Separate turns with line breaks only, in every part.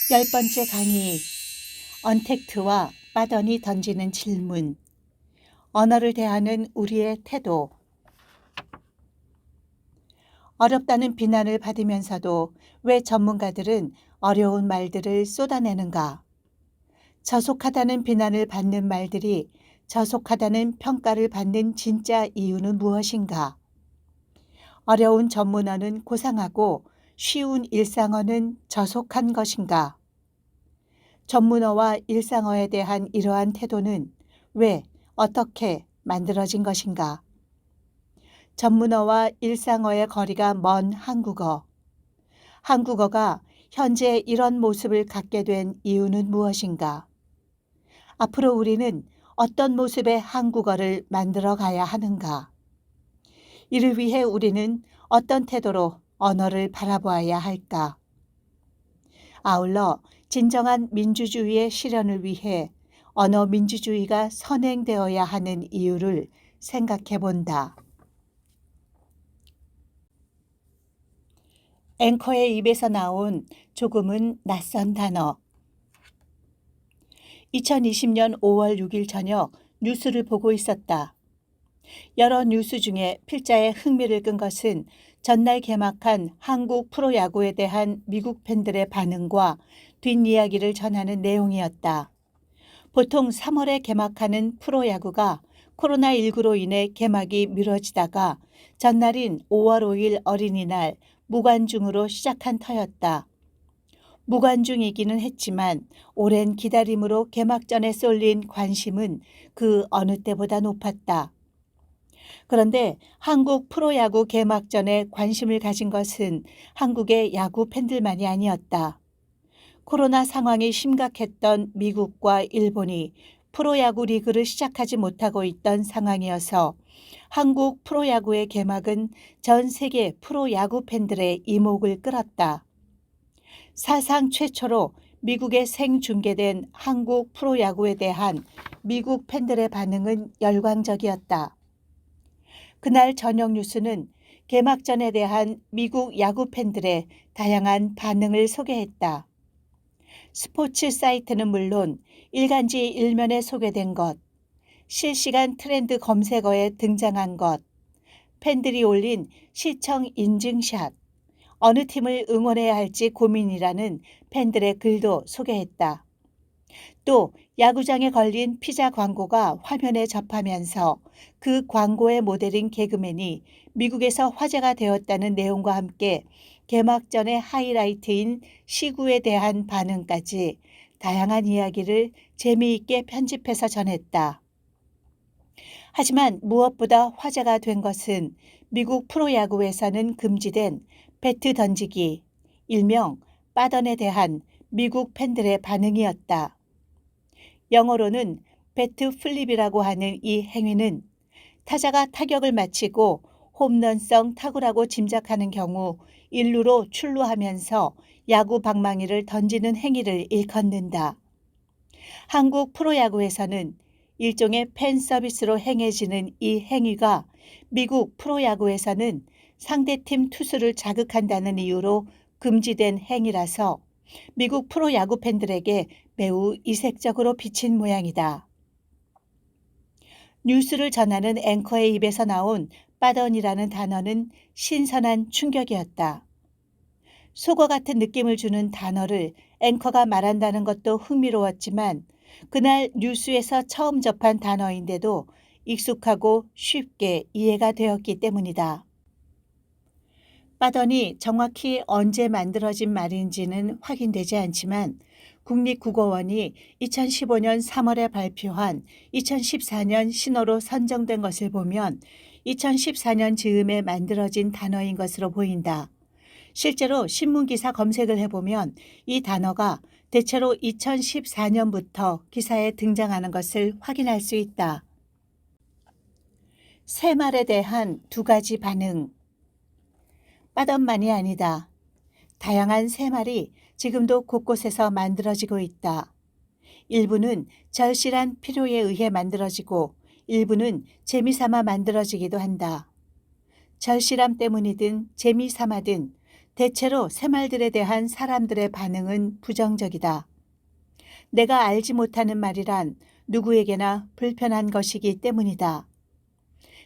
10번째 강의. 언택트와 빠더니 던지는 질문. 언어를 대하는 우리의 태도. 어렵다는 비난을 받으면서도 왜 전문가들은 어려운 말들을 쏟아내는가? 저속하다는 비난을 받는 말들이 저속하다는 평가를 받는 진짜 이유는 무엇인가? 어려운 전문어는 고상하고 쉬운 일상어는 저속한 것인가? 전문어와 일상어에 대한 이러한 태도는 왜, 어떻게 만들어진 것인가? 전문어와 일상어의 거리가 먼 한국어. 한국어가 현재 이런 모습을 갖게 된 이유는 무엇인가? 앞으로 우리는 어떤 모습의 한국어를 만들어 가야 하는가? 이를 위해 우리는 어떤 태도로 언어를 바라보아야 할까? 아울러 진정한 민주주의의 실현을 위해 언어 민주주의가 선행되어야 하는 이유를 생각해 본다. 앵커의 입에서 나온 조금은 낯선 단어. 2020년 5월 6일 저녁 뉴스를 보고 있었다. 여러 뉴스 중에 필자의 흥미를 끈 것은 전날 개막한 한국 프로야구에 대한 미국 팬들의 반응과 뒷이야기를 전하는 내용이었다. 보통 3월에 개막하는 프로야구가 코로나19로 인해 개막이 미뤄지다가 전날인 5월 5일 어린이날 무관중으로 시작한 터였다. 무관중이기는 했지만 오랜 기다림으로 개막전에 쏠린 관심은 그 어느 때보다 높았다. 그런데 한국 프로야구 개막전에 관심을 가진 것은 한국의 야구 팬들만이 아니었다. 코로나 상황이 심각했던 미국과 일본이 프로야구 리그를 시작하지 못하고 있던 상황이어서 한국 프로야구의 개막은 전 세계 프로야구 팬들의 이목을 끌었다. 사상 최초로 미국에 생중계된 한국 프로야구에 대한 미국 팬들의 반응은 열광적이었다. 그날 저녁 뉴스는 개막전에 대한 미국 야구 팬들의 다양한 반응을 소개했다. 스포츠 사이트는 물론 일간지 일면에 소개된 것, 실시간 트렌드 검색어에 등장한 것, 팬들이 올린 시청 인증샷, 어느 팀을 응원해야 할지 고민이라는 팬들의 글도 소개했다. 또 야구장에 걸린 피자 광고가 화면에 접하면서 그 광고의 모델인 개그맨이 미국에서 화제가 되었다는 내용과 함께 개막전의 하이라이트인 시구에 대한 반응까지 다양한 이야기를 재미있게 편집해서 전했다. 하지만 무엇보다 화제가 된 것은 미국 프로야구에서는 금지된 배트 던지기, 일명 빠던에 대한 미국 팬들의 반응이었다. 영어로는 배트 플립이라고 하는 이 행위는 타자가 타격을 마치고 홈런성 타구라고 짐작하는 경우 1루로 출루하면서 야구 방망이를 던지는 행위를 일컫는다. 한국 프로야구에서는 일종의 팬 서비스로 행해지는 이 행위가 미국 프로야구에서는 상대팀 투수를 자극한다는 이유로 금지된 행위라서 미국 프로야구 팬들에게 매우 이색적으로 비친 모양이다. 뉴스를 전하는 앵커의 입에서 나온 빠던이라는 단어는 신선한 충격이었다. 속어 같은 느낌을 주는 단어를 앵커가 말한다는 것도 흥미로웠지만 그날 뉴스에서 처음 접한 단어인데도 익숙하고 쉽게 이해가 되었기 때문이다. 빠던이 정확히 언제 만들어진 말인지는 확인되지 않지만 국립국어원이 2015년 3월에 발표한 2014년 신호로 선정된 것을 보면 2014년 즈음에 만들어진 단어인 것으로 보인다. 실제로 신문기사 검색을 해보면 이 단어가 대체로 2014년부터 기사에 등장하는 것을 확인할 수 있다. 새말에 대한 두 가지 반응. 빠던만이 아니다. 다양한 새말이 지금도 곳곳에서 만들어지고 있다. 일부는 절실한 필요에 의해 만들어지고 일부는 재미삼아 만들어지기도 한다. 절실함 때문이든 재미삼아든 대체로 새말들에 대한 사람들의 반응은 부정적이다. 내가 알지 못하는 말이란 누구에게나 불편한 것이기 때문이다.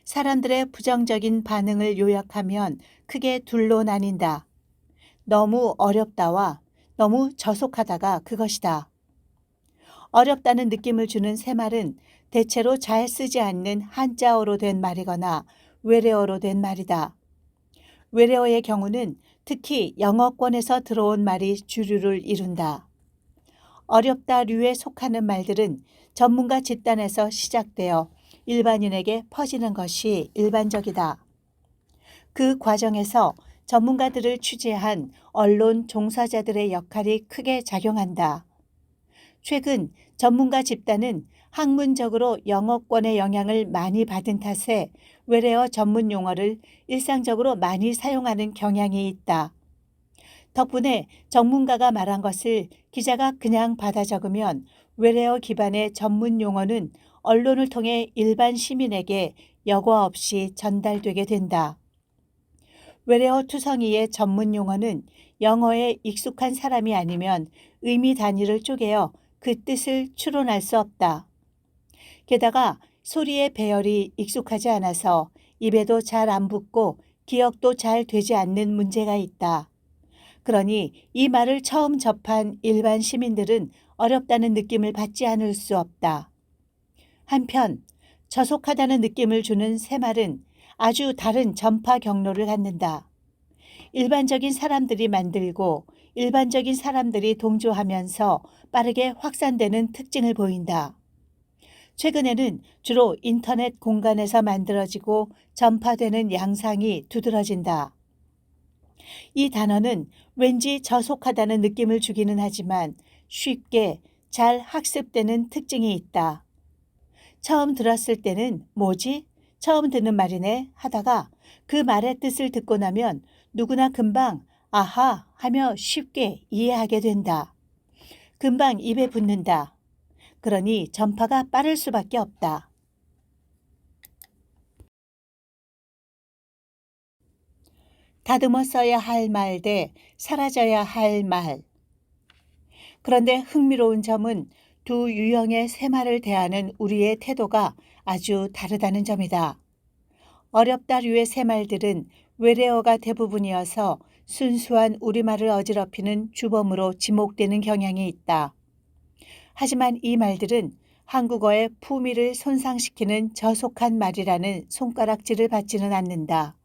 사람들의 부정적인 반응을 요약하면 크게 둘로 나뉜다. 너무 어렵다와 너무 저속하다가 그것이다. 어렵다는 느낌을 주는 새말은 대체로 잘 쓰지 않는 한자어로 된 말이거나 외래어로 된 말이다. 외래어의 경우는 특히 영어권에서 들어온 말이 주류를 이룬다. 어렵다류에 속하는 말들은 전문가 집단에서 시작되어 일반인에게 퍼지는 것이 일반적이다. 그 과정에서 전문가들을 취재한 언론 종사자들의 역할이 크게 작용한다. 최근 전문가 집단은 학문적으로 영어권의 영향을 많이 받은 탓에 외래어 전문 용어를 일상적으로 많이 사용하는 경향이 있다. 덕분에 전문가가 말한 것을 기자가 그냥 받아 적으면 외래어 기반의 전문 용어는 언론을 통해 일반 시민에게 여과 없이 전달되게 된다. 외래어 투성이의 전문 용어는 영어에 익숙한 사람이 아니면 의미 단위를 쪼개어 그 뜻을 추론할 수 없다. 게다가 소리의 배열이 익숙하지 않아서 입에도 잘 안 붙고 기억도 잘 되지 않는 문제가 있다. 그러니 이 말을 처음 접한 일반 시민들은 어렵다는 느낌을 받지 않을 수 없다. 한편 저속하다는 느낌을 주는 새말은 아주 다른 전파 경로를 갖는다. 일반적인 사람들이 만들고 일반적인 사람들이 동조하면서 빠르게 확산되는 특징을 보인다. 최근에는 주로 인터넷 공간에서 만들어지고 전파되는 양상이 두드러진다. 이 단어는 왠지 저속하다는 느낌을 주기는 하지만 쉽게 잘 학습되는 특징이 있다. 처음 들었을 때는 뭐지? 처음 듣는 말이네 하다가 그 말의 뜻을 듣고 나면 누구나 금방 아하 하며 쉽게 이해하게 된다. 금방 입에 붙는다. 그러니 전파가 빠를 수밖에 없다. 다듬어 써야 할 말 대 사라져야 할 말. 그런데 흥미로운 점은 두 유형의 새말을 대하는 우리의 태도가 아주 다르다는 점이다. 어렵다류의 새말들은 외래어가 대부분이어서 순수한 우리말을 어지럽히는 주범으로 지목되는 경향이 있다. 하지만 이 말들은 한국어의 품위를 손상시키는 저속한 말이라는 손가락질을 받지는 않는다.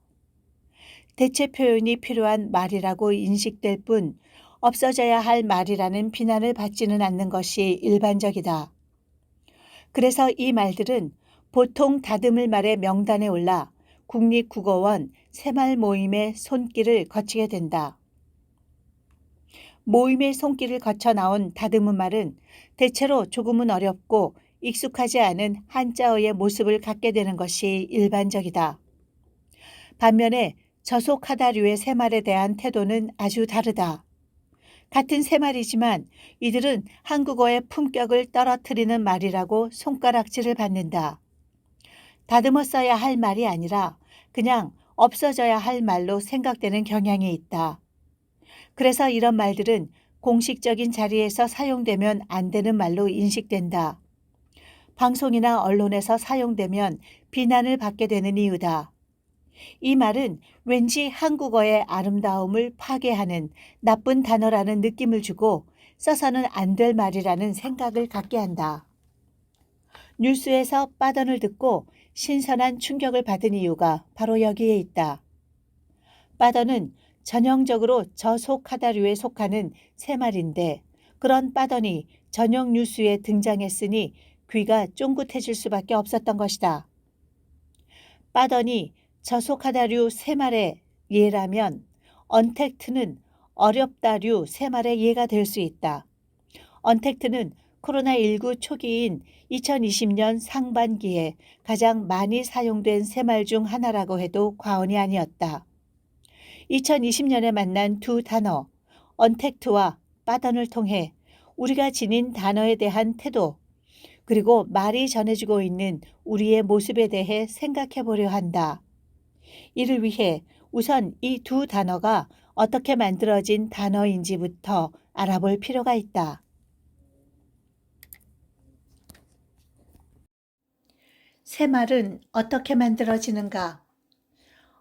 대체 표현이 필요한 말이라고 인식될 뿐 없어져야 할 말이라는 비난을 받지는 않는 것이 일반적이다. 그래서 이 말들은 보통 다듬을 말의 명단에 올라 국립국어원 새말 모임의 손길을 거치게 된다. 모임의 손길을 거쳐 나온 다듬은 말은 대체로 조금은 어렵고 익숙하지 않은 한자어의 모습을 갖게 되는 것이 일반적이다. 반면에 저속하다류의 새말에 대한 태도는 아주 다르다. 같은 새말이지만 이들은 한국어의 품격을 떨어뜨리는 말이라고 손가락질을 받는다. 다듬어 써야 할 말이 아니라 그냥 없어져야 할 말로 생각되는 경향이 있다. 그래서 이런 말들은 공식적인 자리에서 사용되면 안 되는 말로 인식된다. 방송이나 언론에서 사용되면 비난을 받게 되는 이유다. 이 말은 왠지 한국어의 아름다움을 파괴하는 나쁜 단어라는 느낌을 주고 써서는 안 될 말이라는 생각을 갖게 한다. 뉴스에서 빠던을 듣고 신선한 충격을 받은 이유가 바로 여기에 있다. 빠던은 전형적으로 저속하다류에 속하는 새말인데 그런 빠던이 저녁 뉴스에 등장했으니 귀가 쫑긋해질 수밖에 없었던 것이다. 빠던이 저속하다류 새말의 예라면 언택트는 어렵다류 새말의 예가 될 수 있다. 언택트는 코로나19 초기인 2020년 상반기에 가장 많이 사용된 새말 중 하나라고 해도 과언이 아니었다. 2020년에 만난 두 단어 언택트와 빠던을 통해 우리가 지닌 단어에 대한 태도 그리고 말이 전해주고 있는 우리의 모습에 대해 생각해 보려 한다. 이를 위해 우선 이 두 단어가 어떻게 만들어진 단어인지부터 알아볼 필요가 있다. 새말은 어떻게 만들어지는가?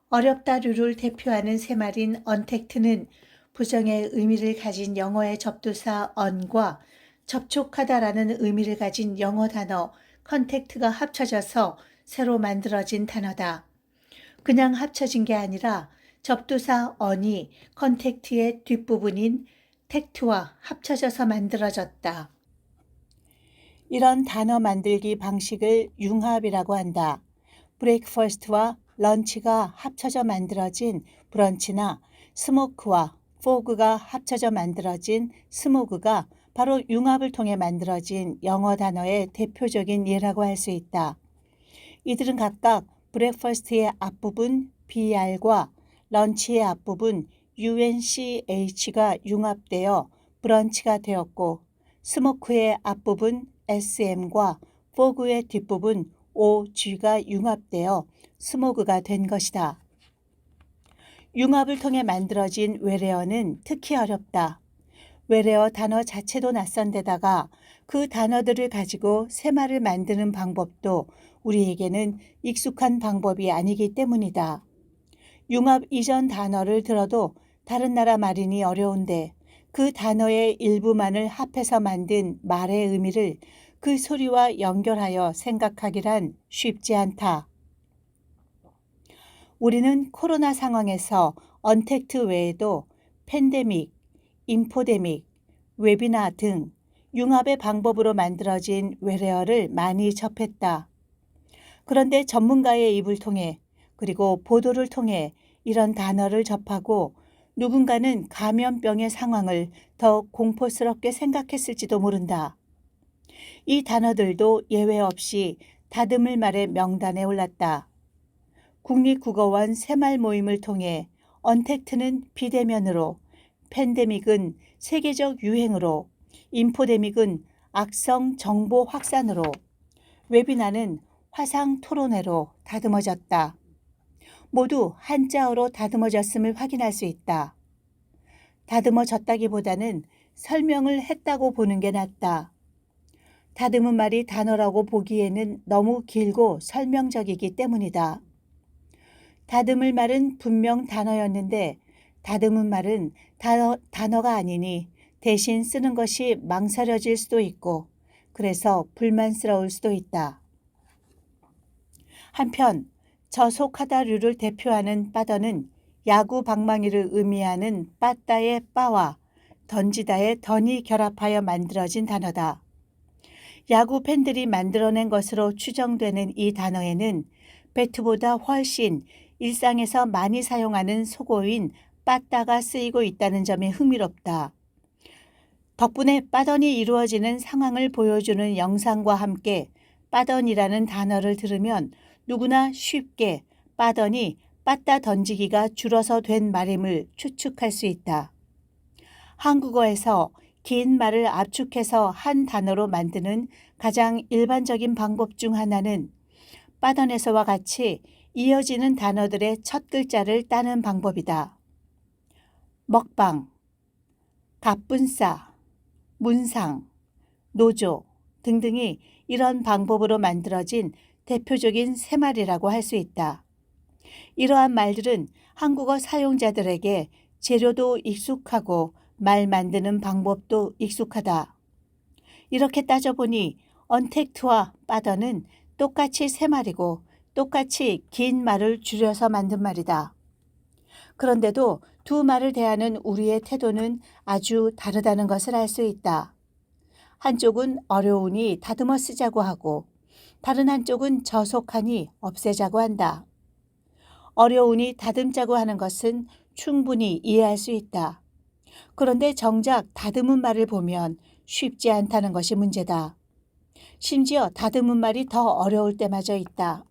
어렵다류를 대표하는 새말인 언택트는 부정의 의미를 가진 영어의 접두사 on과 접촉하다라는 의미를 가진 영어 단어 contact가 합쳐져서 새로 만들어진 단어다. 그냥 합쳐진 게 아니라 접두사 on이 contact의 뒷부분인 tact와 합쳐져서 만들어졌다. 이런 단어 만들기 방식을 융합이라고 한다. 브레이크퍼스트와 런치가 합쳐져 만들어진 브런치나 스모크와 포그가 합쳐져 만들어진 스모그가 바로 융합을 통해 만들어진 영어 단어의 대표적인 예라고 할 수 있다. 이들은 각각 브레이크퍼스트의 앞부분 BR과 런치의 앞부분 UNCH가 융합되어 브런치가 되었고 스모크의 앞부분 SM과 포그의 뒷부분 OG가 융합되어 스모그가 된 것이다. 융합을 통해 만들어진 외래어는 특히 어렵다. 외래어 단어 자체도 낯선 데다가 그 단어들을 가지고 새말을 만드는 방법도 우리에게는 익숙한 방법이 아니기 때문이다. 융합 이전 단어를 들어도 다른 나라 말이니 어려운데 그 단어의 일부만을 합해서 만든 말의 의미를 그 소리와 연결하여 생각하기란 쉽지 않다. 우리는 코로나 상황에서 언택트 외에도 팬데믹, 인포데믹, 웨비나 등 융합의 방법으로 만들어진 외래어를 많이 접했다. 그런데 전문가의 입을 통해 그리고 보도를 통해 이런 단어를 접하고 누군가는 감염병의 상황을 더 공포스럽게 생각했을지도 모른다. 이 단어들도 예외 없이 다듬을 말의 명단에 올랐다. 국립국어원 새말 모임을 통해 언택트는 비대면으로, 팬데믹은 세계적 유행으로, 인포데믹은 악성 정보 확산으로, 웨비나는 화상 토론회로 다듬어졌다. 모두 한자어로 다듬어졌음을 확인할 수 있다. 다듬어졌다기보다는 설명을 했다고 보는 게 낫다. 다듬은 말이 단어라고 보기에는 너무 길고 설명적이기 때문이다. 다듬을 말은 분명 단어였는데 다듬은 말은 단어가 아니니 대신 쓰는 것이 망설여질 수도 있고 그래서 불만스러울 수도 있다. 한편 저속하다류를 대표하는 빠더는 야구 방망이를 의미하는 빠따의 빠와 던지다의 던이 결합하여 만들어진 단어다. 야구 팬들이 만들어낸 것으로 추정되는 이 단어에는 배트보다 훨씬 일상에서 많이 사용하는 속어인 빠따가 쓰이고 있다는 점이 흥미롭다. 덕분에 빠던이 이루어지는 상황을 보여주는 영상과 함께 빠던이라는 단어를 들으면 누구나 쉽게 빠던이 빠따 던지기가 줄어서 된 말임을 추측할 수 있다. 한국어에서 긴 말을 압축해서 한 단어로 만드는 가장 일반적인 방법 중 하나는 빠던에서와 같이 이어지는 단어들의 첫 글자를 따는 방법이다. 먹방, 갑분싸, 문상, 노조 등등이 이런 방법으로 만들어진 대표적인 새말이라고 할 수 있다. 이러한 말들은 한국어 사용자들에게 재료도 익숙하고 말 만드는 방법도 익숙하다. 이렇게 따져보니 언택트와 빠더는 똑같이 새말이고 똑같이 긴 말을 줄여서 만든 말이다. 그런데도 두 말을 대하는 우리의 태도는 아주 다르다는 것을 알 수 있다. 한쪽은 어려우니 다듬어 쓰자고 하고 다른 한쪽은 저속하니 없애자고 한다. 어려우니 다듬자고 하는 것은 충분히 이해할 수 있다. 그런데 정작 다듬은 말을 보면 쉽지 않다는 것이 문제다. 심지어 다듬은 말이 더 어려울 때마저 있다.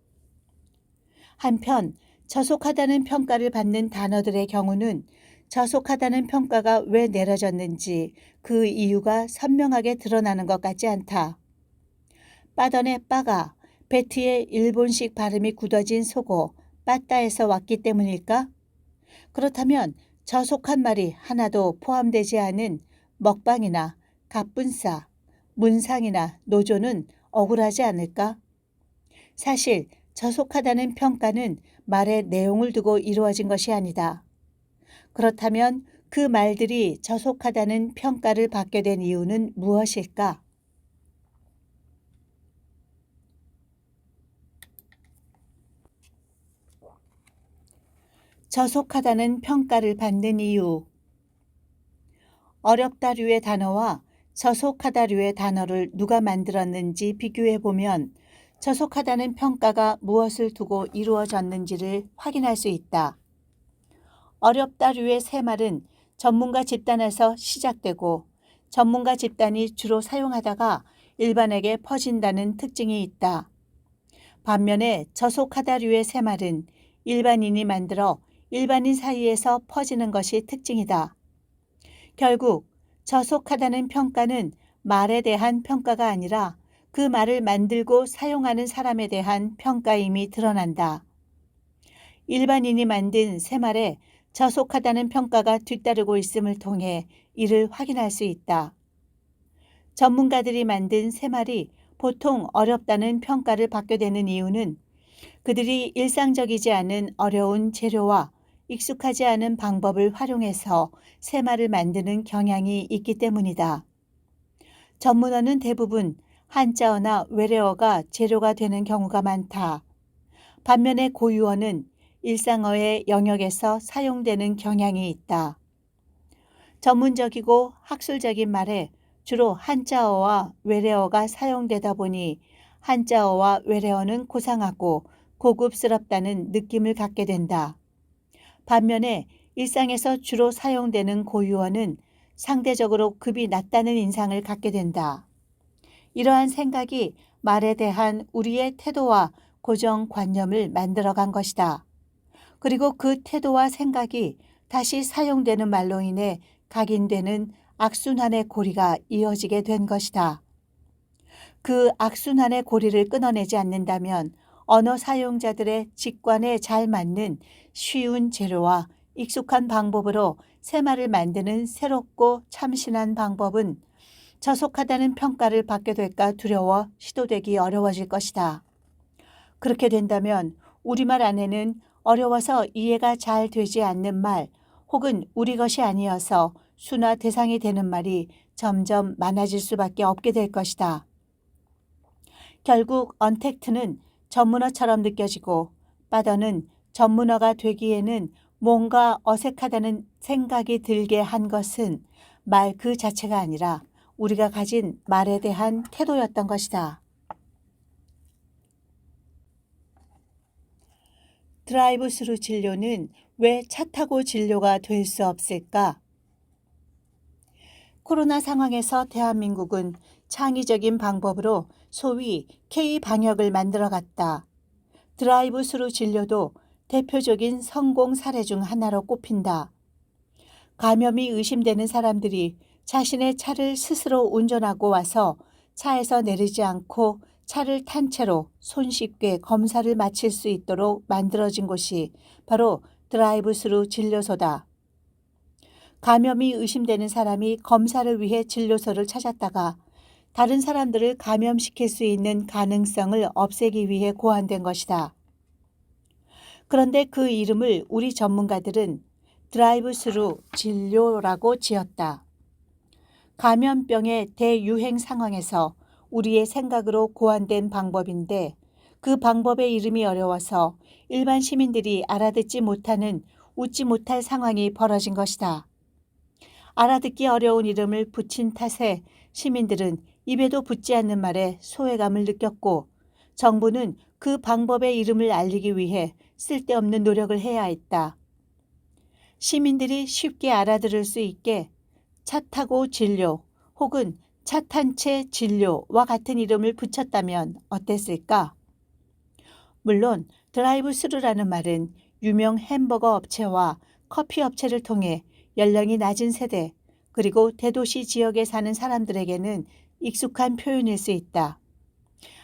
한편 저속하다는 평가를 받는 단어들의 경우는 저속하다는 평가가 왜 내려졌는지 그 이유가 선명하게 드러나는 것 같지 않다. 빠던의 빠가 베트의 일본식 발음이 굳어진 속어 빠따에서 왔기 때문일까? 그렇다면 저속한 말이 하나도 포함되지 않은 먹방이나 갑분싸, 문상이나 노조는 억울하지 않을까? 사실 저속하다는 평가는 말의 내용을 두고 이루어진 것이 아니다. 그렇다면 그 말들이 저속하다는 평가를 받게 된 이유는 무엇일까? 저속하다는 평가를 받는 이유. 어렵다류의 단어와 저속하다류의 단어를 누가 만들었는지 비교해 보면 저속하다는 평가가 무엇을 두고 이루어졌는지를 확인할 수 있다. 어렵다류의 새 말은 전문가 집단에서 시작되고 전문가 집단이 주로 사용하다가 일반에게 퍼진다는 특징이 있다. 반면에 저속하다류의 새 말은 일반인이 만들어 일반인 사이에서 퍼지는 것이 특징이다. 결국 저속하다는 평가는 말에 대한 평가가 아니라 그 말을 만들고 사용하는 사람에 대한 평가임이 드러난다. 일반인이 만든 새말에 저속하다는 평가가 뒤따르고 있음을 통해 이를 확인할 수 있다. 전문가들이 만든 새말이 보통 어렵다는 평가를 받게 되는 이유는 그들이 일상적이지 않은 어려운 재료와 익숙하지 않은 방법을 활용해서 새말을 만드는 경향이 있기 때문이다. 전문어는 대부분 한자어나 외래어가 재료가 되는 경우가 많다. 반면에 고유어는 일상어의 영역에서 사용되는 경향이 있다. 전문적이고 학술적인 말에 주로 한자어와 외래어가 사용되다 보니 한자어와 외래어는 고상하고 고급스럽다는 느낌을 갖게 된다. 반면에 일상에서 주로 사용되는 고유어는 상대적으로 급이 낮다는 인상을 갖게 된다. 이러한 생각이 말에 대한 우리의 태도와 고정관념을 만들어간 것이다. 그리고 그 태도와 생각이 다시 사용되는 말로 인해 각인되는 악순환의 고리가 이어지게 된 것이다. 그 악순환의 고리를 끊어내지 않는다면 언어 사용자들의 직관에 잘 맞는 쉬운 재료와 익숙한 방법으로 새말을 만드는 새롭고 참신한 방법은 저속하다는 평가를 받게 될까 두려워 시도되기 어려워질 것이다. 그렇게 된다면 우리말 안에는 어려워서 이해가 잘 되지 않는 말 혹은 우리 것이 아니어서 순화 대상이 되는 말이 점점 많아질 수밖에 없게 될 것이다. 결국 언택트는 전문어처럼 느껴지고 빠더는 전문어가 되기에는 뭔가 어색하다는 생각이 들게 한 것은 말 그 자체가 아니라 우리가 가진 말에 대한 태도였던 것이다. 드라이브스루 진료는 왜 차 타고 진료가 될 수 없을까? 코로나 상황에서 대한민국은 창의적인 방법으로 소위 K-방역을 만들어갔다. 드라이브스루 진료도 대표적인 성공 사례 중 하나로 꼽힌다. 감염이 의심되는 사람들이 자신의 차를 스스로 운전하고 와서 차에서 내리지 않고 차를 탄 채로 손쉽게 검사를 마칠 수 있도록 만들어진 곳이 바로 드라이브스루 진료소다. 감염이 의심되는 사람이 검사를 위해 진료소를 찾았다가 다른 사람들을 감염시킬 수 있는 가능성을 없애기 위해 고안된 것이다. 그런데 그 이름을 우리 전문가들은 드라이브스루 진료라고 지었다. 감염병의 대유행 상황에서 우리의 생각으로 고안된 방법인데 그 방법의 이름이 어려워서 일반 시민들이 알아듣지 못하는 웃지 못할 상황이 벌어진 것이다. 알아듣기 어려운 이름을 붙인 탓에 시민들은 입에도 붙지 않는 말에 소외감을 느꼈고 정부는 그 방법의 이름을 알리기 위해 쓸데없는 노력을 해야 했다. 시민들이 쉽게 알아들을 수 있게 차 타고 진료 혹은 차 탄 채 진료와 같은 이름을 붙였다면 어땠을까? 물론 드라이브 스루라는 말은 유명 햄버거 업체와 커피 업체를 통해 연령이 낮은 세대 그리고 대도시 지역에 사는 사람들에게는 익숙한 표현일 수 있다.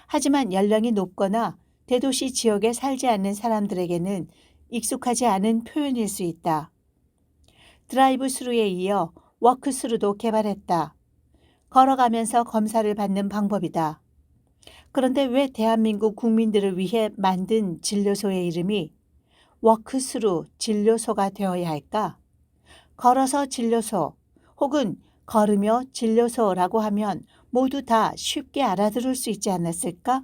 하지만 연령이 높거나 대도시 지역에 살지 않는 사람들에게는 익숙하지 않은 표현일 수 있다. 드라이브 스루에 이어 워크 스루도 개발했다. 걸어가면서 검사를 받는 방법이다. 그런데 왜 대한민국 국민들을 위해 만든 진료소의 이름이 워크스루 진료소가 되어야 할까? 걸어서 진료소 혹은 걸으며 진료소라고 하면 모두 다 쉽게 알아들을 수 있지 않았을까?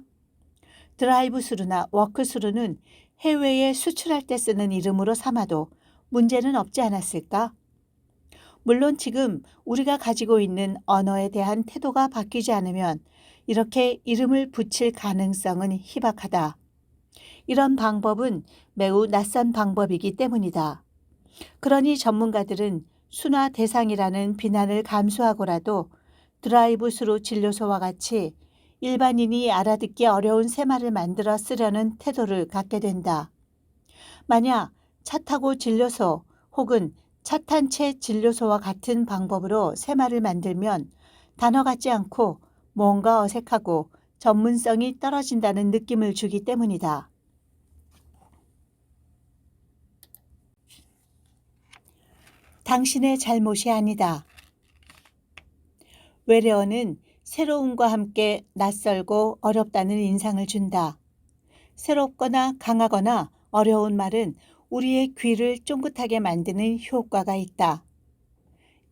드라이브 스루나 워크 스루는 해외에 수출할 때 쓰는 이름으로 삼아도 문제는 없지 않았을까? 물론 지금 우리가 가지고 있는 언어에 대한 태도가 바뀌지 않으면 이렇게 이름을 붙일 가능성은 희박하다. 이런 방법은 매우 낯선 방법이기 때문이다. 그러니 전문가들은 순화 대상이라는 비난을 감수하고라도 드라이브 스루 진료소와 같이 일반인이 알아듣기 어려운 새말을 만들어 쓰려는 태도를 갖게 된다. 만약 차 타고 진료소 혹은 차 탄 채 진료소와 같은 방법으로 새말을 만들면 단어 같지 않고 뭔가 어색하고 전문성이 떨어진다는 느낌을 주기 때문이다. 당신의 잘못이 아니다. 외래어는 새로움과 함께 낯설고 어렵다는 인상을 준다. 새롭거나 강하거나 어려운 말은 우리의 귀를 쫑긋하게 만드는 효과가 있다.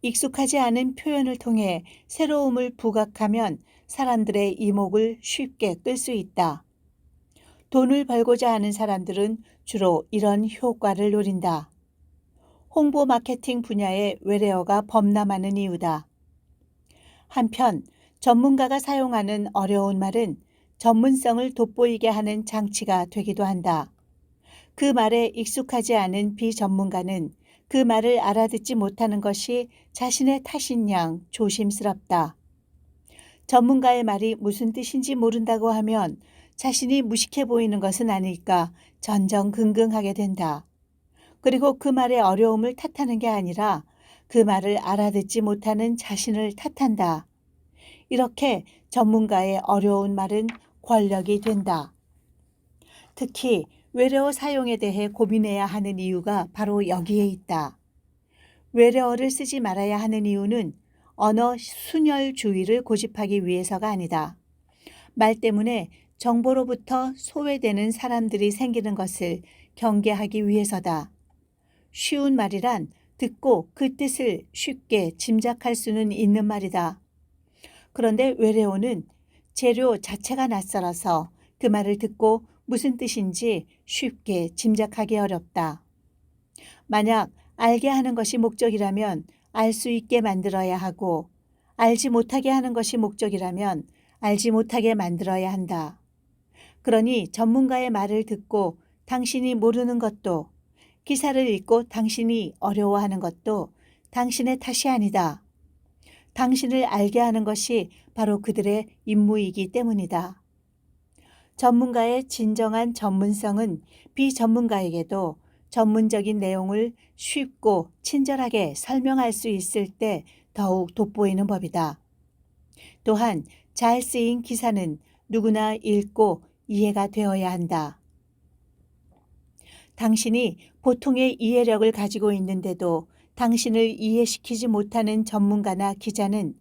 익숙하지 않은 표현을 통해 새로움을 부각하면 사람들의 이목을 쉽게 끌 수 있다. 돈을 벌고자 하는 사람들은 주로 이런 효과를 노린다. 홍보 마케팅 분야의 외래어가 범람하는 이유다. 한편 전문가가 사용하는 어려운 말은 전문성을 돋보이게 하는 장치가 되기도 한다. 그 말에 익숙하지 않은 비전문가는 그 말을 알아듣지 못하는 것이 자신의 탓인 양 조심스럽다. 전문가의 말이 무슨 뜻인지 모른다고 하면 자신이 무식해 보이는 것은 아닐까 전전긍긍하게 된다. 그리고 그 말의 어려움을 탓하는 게 아니라 그 말을 알아듣지 못하는 자신을 탓한다. 이렇게 전문가의 어려운 말은 권력이 된다. 특히 외래어 사용에 대해 고민해야 하는 이유가 바로 여기에 있다. 외래어를 쓰지 말아야 하는 이유는 언어 순혈주의를 고집하기 위해서가 아니다. 말 때문에 정보로부터 소외되는 사람들이 생기는 것을 경계하기 위해서다. 쉬운 말이란 듣고 그 뜻을 쉽게 짐작할 수는 있는 말이다. 그런데 외래어는 재료 자체가 낯설어서 그 말을 듣고 무슨 뜻인지 쉽게 짐작하기 어렵다. 만약 알게 하는 것이 목적이라면 알 수 있게 만들어야 하고 알지 못하게 하는 것이 목적이라면 알지 못하게 만들어야 한다. 그러니 전문가의 말을 듣고 당신이 모르는 것도 기사를 읽고 당신이 어려워하는 것도 당신의 탓이 아니다. 당신을 알게 하는 것이 바로 그들의 임무이기 때문이다. 전문가의 진정한 전문성은 비전문가에게도 전문적인 내용을 쉽고 친절하게 설명할 수 있을 때 더욱 돋보이는 법이다. 또한 잘 쓰인 기사는 누구나 읽고 이해가 되어야 한다. 당신이 보통의 이해력을 가지고 있는데도 당신을 이해시키지 못하는 전문가나 기자는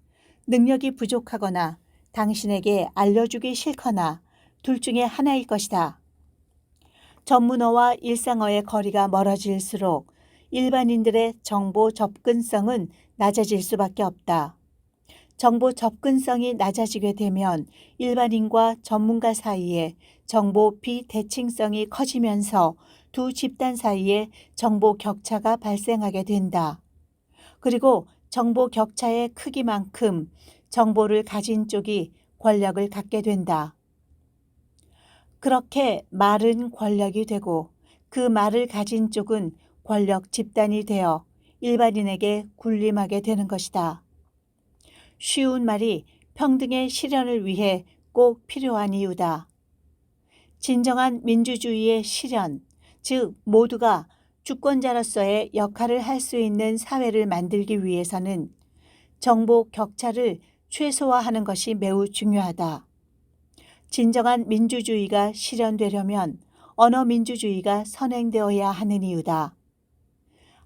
능력이 부족하거나 당신에게 알려주기 싫거나 둘 중에 하나일 것이다. 전문어와 일상어의 거리가 멀어질수록 일반인들의 정보 접근성은 낮아질 수밖에 없다. 정보 접근성이 낮아지게 되면 일반인과 전문가 사이에 정보 비대칭성이 커지면서 두 집단 사이에 정보 격차가 발생하게 된다. 그리고 정보 격차의 크기만큼 정보를 가진 쪽이 권력을 갖게 된다. 그렇게 말은 권력이 되고 그 말을 가진 쪽은 권력 집단이 되어 일반인에게 군림하게 되는 것이다. 쉬운 말이 평등의 실현을 위해 꼭 필요한 이유다. 진정한 민주주의의 실현, 즉 모두가 주권자로서의 역할을 할 수 있는 사회를 만들기 위해서는 정보 격차를 최소화하는 것이 매우 중요하다. 진정한 민주주의가 실현되려면 언어 민주주의가 선행되어야 하는 이유다.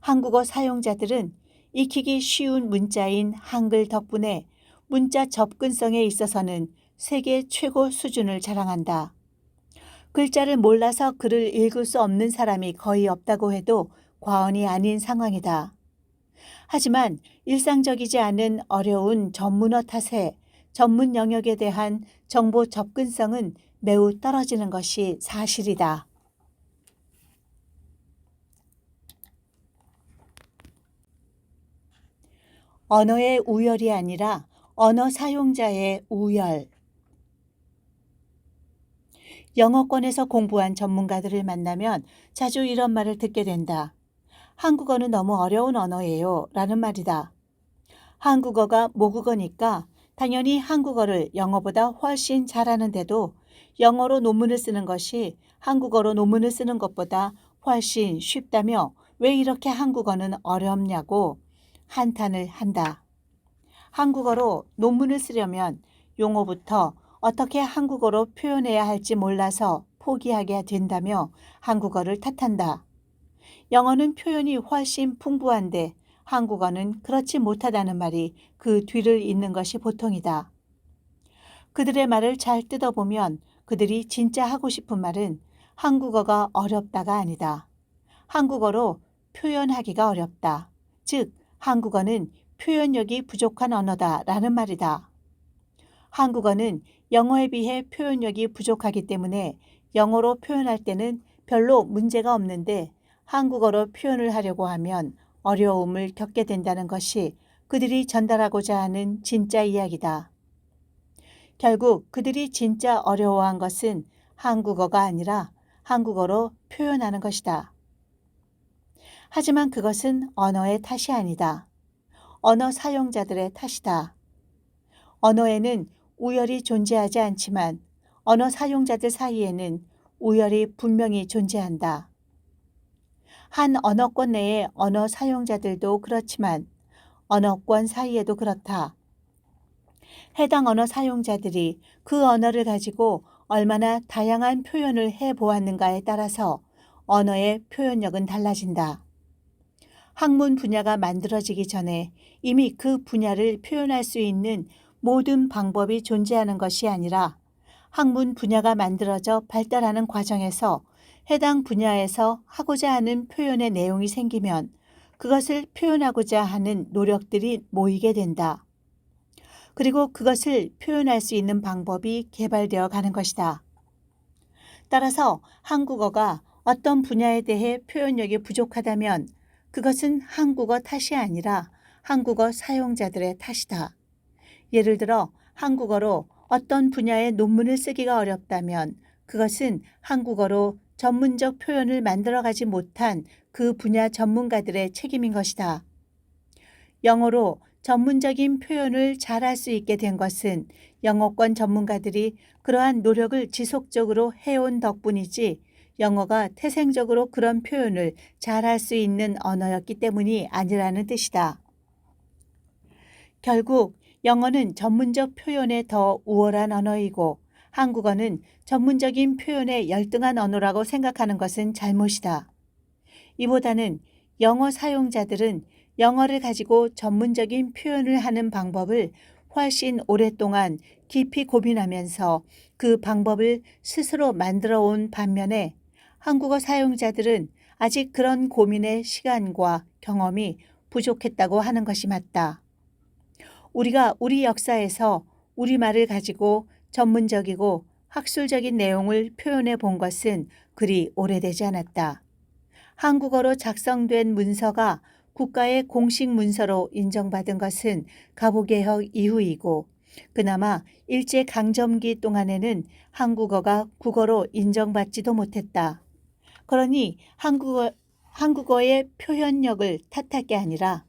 한국어 사용자들은 익히기 쉬운 문자인 한글 덕분에 문자 접근성에 있어서는 세계 최고 수준을 자랑한다. 글자를 몰라서 글을 읽을 수 없는 사람이 거의 없다고 해도 과언이 아닌 상황이다. 하지만 일상적이지 않은 어려운 전문어 탓에 전문 영역에 대한 정보 접근성은 매우 떨어지는 것이 사실이다. 언어의 우열이 아니라 언어 사용자의 우열. 영어권에서 공부한 전문가들을 만나면 자주 이런 말을 듣게 된다. 한국어는 너무 어려운 언어예요. 라는 말이다. 한국어가 모국어니까 당연히 한국어를 영어보다 훨씬 잘하는데도 영어로 논문을 쓰는 것이 한국어로 논문을 쓰는 것보다 훨씬 쉽다며 왜 이렇게 한국어는 어렵냐고 한탄을 한다. 한국어로 논문을 쓰려면 용어부터 어떻게 한국어로 표현해야 할지 몰라서 포기하게 된다며 한국어를 탓한다. 영어는 표현이 훨씬 풍부한데 한국어는 그렇지 못하다는 말이 그 뒤를 잇는 것이 보통이다. 그들의 말을 잘 뜯어보면 그들이 진짜 하고 싶은 말은 한국어가 어렵다가 아니다. 한국어로 표현하기가 어렵다. 즉, 한국어는 표현력이 부족한 언어다라는 말이다. 한국어는 영어에 비해 표현력이 부족하기 때문에 영어로 표현할 때는 별로 문제가 없는데 한국어로 표현을 하려고 하면 어려움을 겪게 된다는 것이 그들이 전달하고자 하는 진짜 이야기다. 결국 그들이 진짜 어려워한 것은 한국어가 아니라 한국어로 표현하는 것이다. 하지만 그것은 언어의 탓이 아니다. 언어 사용자들의 탓이다. 언어에는 우열이 존재하지 않지만 언어 사용자들 사이에는 우열이 분명히 존재한다. 한 언어권 내의 언어 사용자들도 그렇지만 언어권 사이에도 그렇다. 해당 언어 사용자들이 그 언어를 가지고 얼마나 다양한 표현을 해보았는가에 따라서 언어의 표현력은 달라진다. 학문 분야가 만들어지기 전에 이미 그 분야를 표현할 수 있는 모든 방법이 존재하는 것이 아니라 학문 분야가 만들어져 발달하는 과정에서 해당 분야에서 하고자 하는 표현의 내용이 생기면 그것을 표현하고자 하는 노력들이 모이게 된다. 그리고 그것을 표현할 수 있는 방법이 개발되어 가는 것이다. 따라서 한국어가 어떤 분야에 대해 표현력이 부족하다면 그것은 한국어 탓이 아니라 한국어 사용자들의 탓이다. 예를 들어 한국어로 어떤 분야의 논문을 쓰기가 어렵다면 그것은 한국어로 전문적 표현을 만들어가지 못한 그 분야 전문가들의 책임인 것이다. 영어로 전문적인 표현을 잘할 수 있게 된 것은 영어권 전문가들이 그러한 노력을 지속적으로 해온 덕분이지 영어가 태생적으로 그런 표현을 잘할 수 있는 언어였기 때문이 아니라는 뜻이다. 결국 영어는 전문적 표현에 더 우월한 언어이고 한국어는 전문적인 표현에 열등한 언어라고 생각하는 것은 잘못이다. 이보다는 영어 사용자들은 영어를 가지고 전문적인 표현을 하는 방법을 훨씬 오랫동안 깊이 고민하면서 그 방법을 스스로 만들어 온 반면에 한국어 사용자들은 아직 그런 고민의 시간과 경험이 부족했다고 하는 것이 맞다. 우리가 우리 역사에서 우리말을 가지고 전문적이고 학술적인 내용을 표현해 본 것은 그리 오래되지 않았다. 한국어로 작성된 문서가 국가의 공식 문서로 인정받은 것은 가보개혁 이후이고 그나마 일제강점기 동안에는 한국어가 국어로 인정받지도 못했다. 그러니 한국어의 표현력을 탓할 게 아니라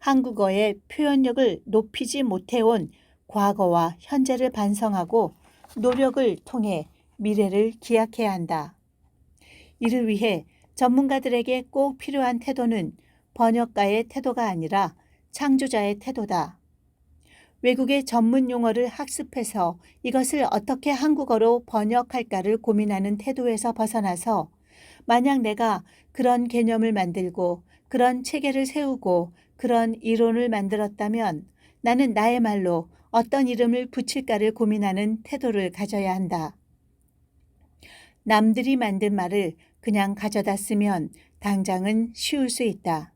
한국어의 표현력을 높이지 못해온 과거와 현재를 반성하고 노력을 통해 미래를 기약해야 한다. 이를 위해 전문가들에게 꼭 필요한 태도는 번역가의 태도가 아니라 창조자의 태도다. 외국의 전문 용어를 학습해서 이것을 어떻게 한국어로 번역할까를 고민하는 태도에서 벗어나서 만약 내가 그런 개념을 만들고 그런 체계를 세우고 그런 이론을 만들었다면 나는 나의 말로 어떤 이름을 붙일까를 고민하는 태도를 가져야 한다. 남들이 만든 말을 그냥 가져다 쓰면 당장은 쉬울 수 있다.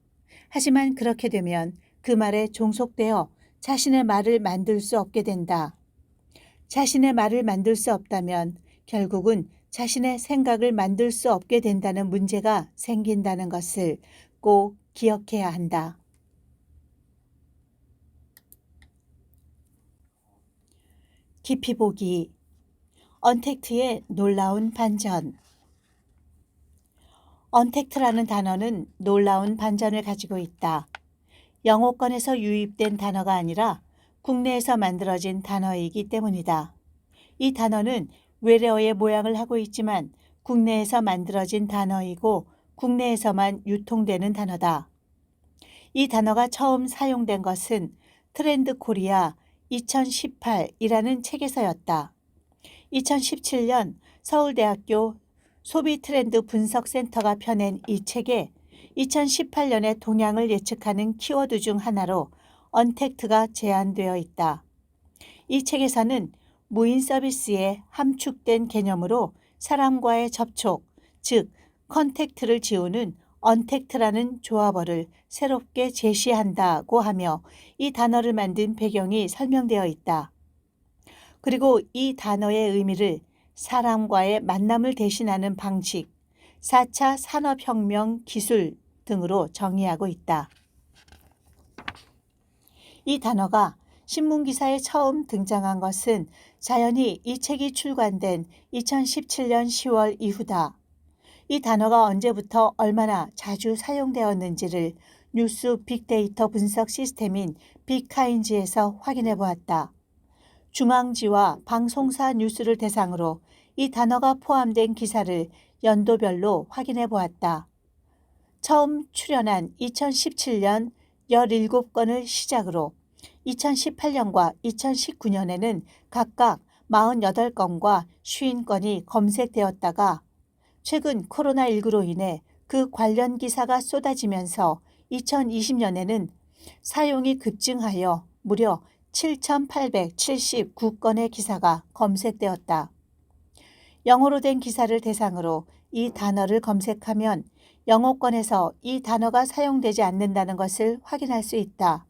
하지만 그렇게 되면 그 말에 종속되어 자신의 말을 만들 수 없게 된다. 자신의 말을 만들 수 없다면 결국은 자신의 생각을 만들 수 없게 된다는 문제가 생긴다는 것을 꼭 기억해야 한다. 깊이 보기. 언택트의 놀라운 반전. 언택트라는 단어는 놀라운 반전을 가지고 있다. 영어권에서 유입된 단어가 아니라 국내에서 만들어진 단어이기 때문이다. 이 단어는 외래어의 모양을 하고 있지만 국내에서 만들어진 단어이고 국내에서만 유통되는 단어다. 이 단어가 처음 사용된 것은 트렌드 코리아 2018이라는 책에서였다. 2017년 서울대학교 소비 트렌드 분석센터가 펴낸 이 책에 2018년의 동향을 예측하는 키워드 중 하나로 언택트가 제안되어 있다. 이 책에서는 무인 서비스의 함축된 개념으로 사람과의 접촉, 즉 컨택트를 지우는 언택트라는 조합어를 새롭게 제시한다고 하며 이 단어를 만든 배경이 설명되어 있다. 그리고 이 단어의 의미를 사람과의 만남을 대신하는 방식, 4차 산업혁명 기술 등으로 정의하고 있다. 이 단어가 신문기사에 처음 등장한 것은 자연히 이 책이 출간된 2017년 10월 이후다. 이 단어가 언제부터 얼마나 자주 사용되었는지를 뉴스 빅데이터 분석 시스템인 빅카인지에서 확인해 보았다. 중앙지와 방송사 뉴스를 대상으로 이 단어가 포함된 기사를 연도별로 확인해 보았다. 처음 출연한 2017년 17건을 시작으로 2018년과 2019년에는 각각 48건과 50건이 검색되었다가 최근 코로나19로 인해 그 관련 기사가 쏟아지면서 2020년에는 사용이 급증하여 무려 7,879건의 기사가 검색되었다. 영어로 된 기사를 대상으로 이 단어를 검색하면 영어권에서 이 단어가 사용되지 않는다는 것을 확인할 수 있다.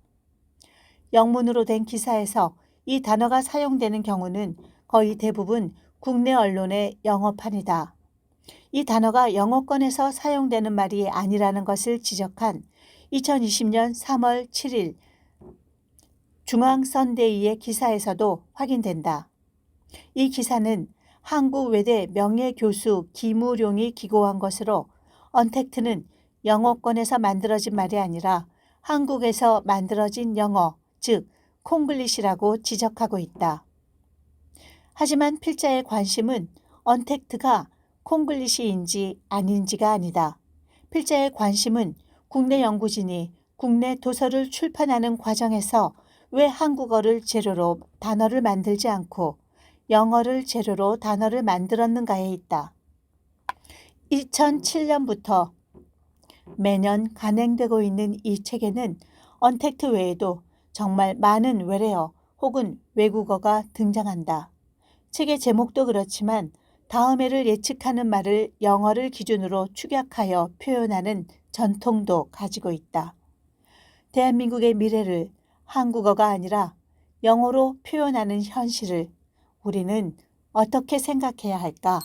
영문으로 된 기사에서 이 단어가 사용되는 경우는 거의 대부분 국내 언론의 영어판이다. 이 단어가 영어권에서 사용되는 말이 아니라는 것을 지적한 2020년 3월 7일 중앙선데이의 기사에서도 확인된다. 이 기사는 한국외대 명예교수 김우룡이 기고한 것으로 언택트는 영어권에서 만들어진 말이 아니라 한국에서 만들어진 영어, 즉 콩글리시라고 지적하고 있다. 하지만 필자의 관심은 언택트가 콩글리시인지 아닌지가 아니다. 필자의 관심은 국내 연구진이 국내 도서를 출판하는 과정에서 왜 한국어를 재료로 단어를 만들지 않고 영어를 재료로 단어를 만들었는가에 있다. 2007년부터 매년 간행되고 있는 이 책에는 언택트 외에도 정말 많은 외래어 혹은 외국어가 등장한다. 책의 제목도 그렇지만 다음 해를 예측하는 말을 영어를 기준으로 축약하여 표현하는 전통도 가지고 있다. 대한민국의 미래를 한국어가 아니라 영어로 표현하는 현실을 우리는 어떻게 생각해야 할까?